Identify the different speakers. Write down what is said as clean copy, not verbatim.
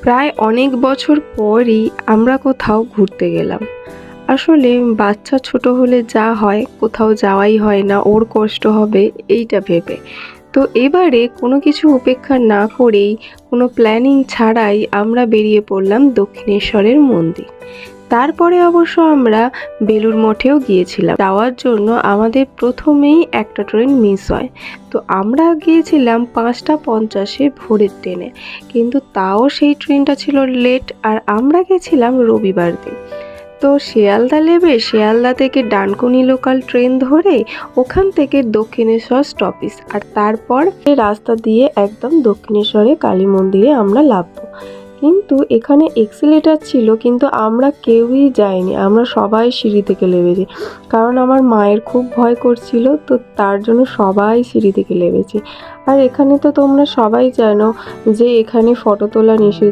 Speaker 1: প্রায় অনেক বছর পরই আমরা কোথাও ঘুরতে গেলাম। আসলে বাচ্চা ছোট হলে যা হয়, কোথাও যাওয়াই হয় না, ওর কষ্ট হবে এইটা ভেবে। তো এবারে কোনো কিছু উপেক্ষা না করেই, কোনো প্ল্যানিং ছাড়াই আমরা বেরিয়ে পড়লাম দক্ষিণেশ্বরের মন্দির। তারপরে অবশ্য আমরা বেলুড় মঠেও গিয়েছিলাম। যাওয়ার জন্য আমাদের প্রথমেই একটা ট্রেন মিস হয়। তো আমরা গিয়েছিলাম ৫টা ৫০-এ ভোরের ট্রেনে, কিন্তু তাও সেই ট্রেনটা ছিল লেট, আর আমরা গেছিলাম রবিবার দিন। তো শিয়ালদা নেমে শিয়ালদা থেকে ডানকুনি লোকাল ট্রেন ধরে ওখান থেকে দক্ষিণেশ্বর স্টপেজ, আর তারপর এই রাস্তা দিয়ে একদম দক্ষিণেশ্বরে কালী মন্দিরে আমরা নামবো। কিন্তু এখানে এক্সিলেটার ছিল, কিন্তু আমরা কেউই যাইনি, আমরা সবাই সিঁড়ি থেকে নেমেছি। কারণ আমার মায়ের খুব ভয় করছিল, তো তার জন্য সবাই সিঁড়ি থেকে নেমেছি। আর এখানে তো তোমরা সবাই জানো যে এখানে ফটো তোলা নিষেধ।